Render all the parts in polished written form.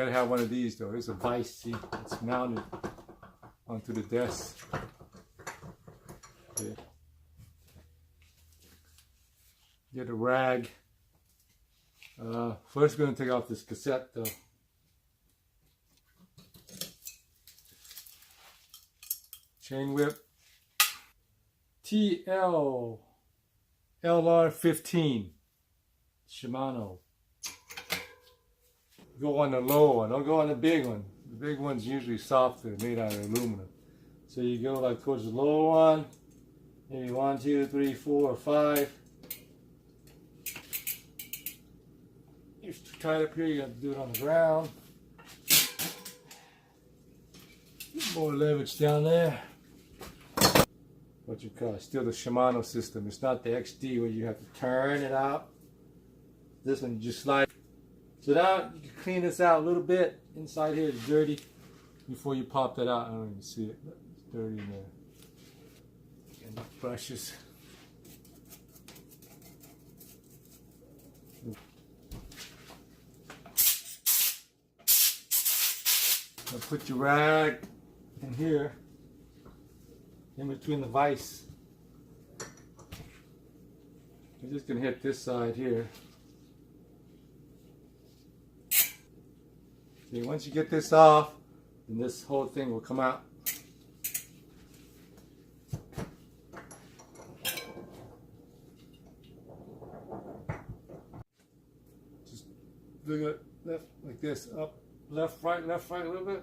Gotta have one of these though. It's a vise, see? It's mounted onto the desk. Okay. Get a rag. First we're gonna take off this cassette though. Chain whip. TL LR15 Shimano. Go on the low one, don't go on the big one. The big one's usually softer, made out of aluminum. So you go like towards the lower one, maybe 1, 2, 3, 4, 5. If it's tight up here, you have to do it on the ground. More leverage down there. What you call it, still the Shimano system. It's not the XD where you have to turn it out. This one you just slide. So now you can clean this out a little bit. Inside here is dirty. Before you pop that out, I don't even see it, but it's dirty in there. And the brushes. Now put your rag in here, in between the vise. You're just gonna hit this side here. See, once you get this off, then this whole thing will come out. Just bring it left like this, up, left, right, a little bit.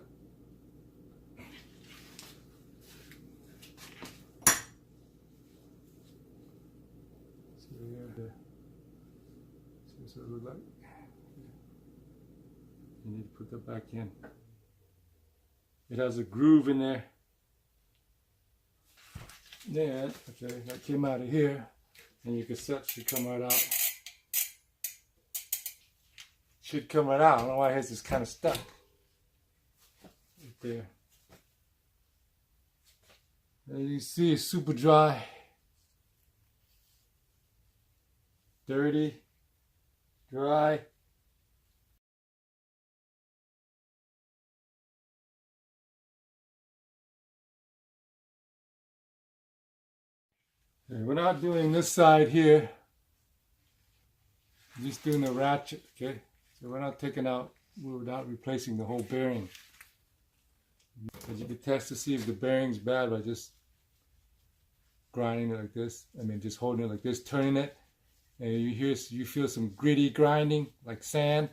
See here. See what it looks like. You need to put that back in. It has a groove in there. Then, okay, that came out of here, and your cassette should come right out. Should come right out. I don't know why it has this kind of stuck. Right there. And you see it's super dry. Dirty. Dry. Okay, we're not doing this side here. We're just doing the ratchet, okay? So we're not taking out, we're not replacing the whole bearing. But you can test to see if the bearing's bad by just grinding it like this. I mean, just holding it like this, turning it, and you feel some gritty grinding, like sand,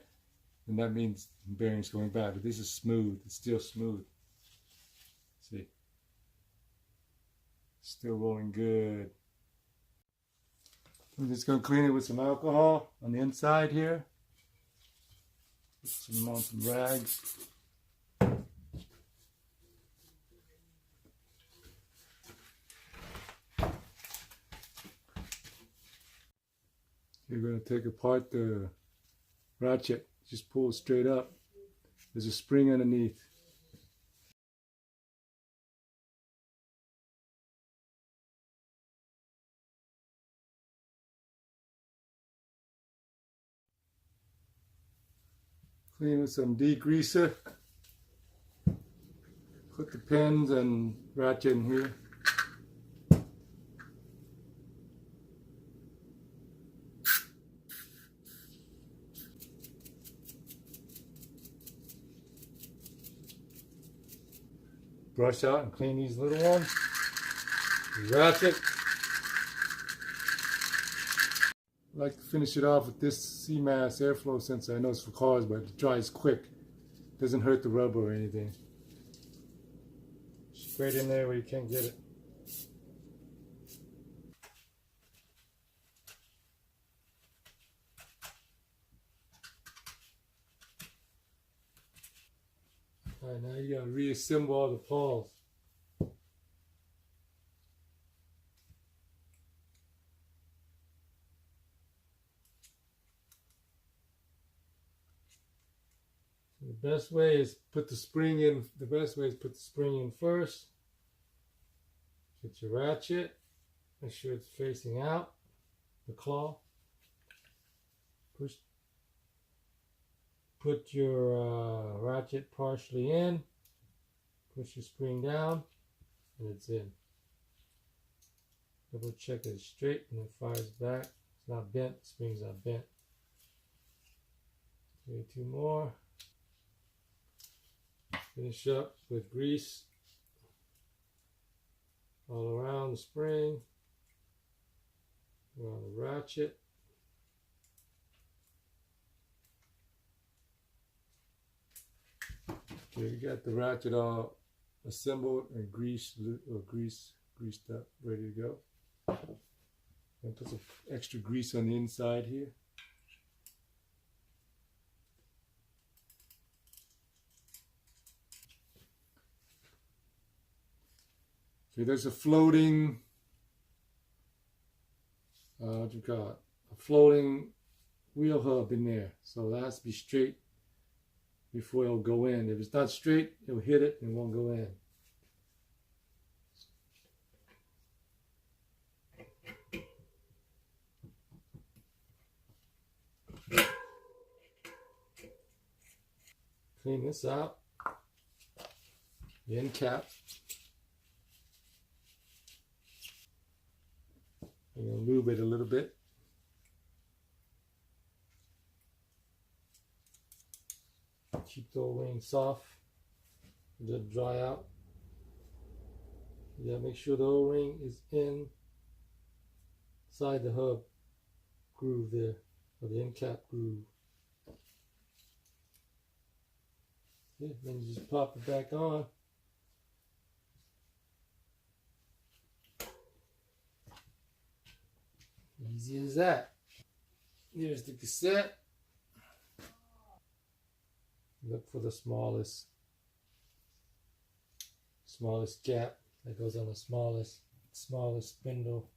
and that means the bearing's going bad. But this is smooth, it's still smooth. See? Still rolling good. I'm just going to clean it with some alcohol on the inside here. Put some rags. You're going to take apart the ratchet. Just pull it straight up. There's a spring underneath. Clean with some degreaser. Put the pins and ratchet in here. Brush out and clean these little ones. Ratchet. I like to finish it off with this CMAS airflow sensor. I know it's for cars, but it dries quick. Doesn't hurt the rubber or anything. Straight in there where you can't get it. Alright, now you gotta reassemble all the pawls. The best way is put the spring in. The best way is put the spring in first. Get your ratchet. Make sure it's facing out. The claw. Push. Put your ratchet partially in. Push the spring down and it's in. Double check it's straight and it fires back. It's not bent, the spring's not bent. Maybe two more. Finish up with grease all around the spring, around the ratchet. Okay, we got the ratchet all assembled and greased up, ready to go. And put some extra grease on the inside here. Okay, there's a floating, what do you call it? A floating wheel hub in there. So that has to be straight before it'll go in. If it's not straight, it'll hit it and it won't go in. Clean this out. The end cap. I'm going to lube it a little bit. Keep the O-ring soft. Let it dry out. You gotta make sure the O-ring is inside the hub groove there, or the end cap groove. Okay, then you just pop it back on. Easy as that. Here's the cassette. Look for the smallest gap that goes on the smallest spindle.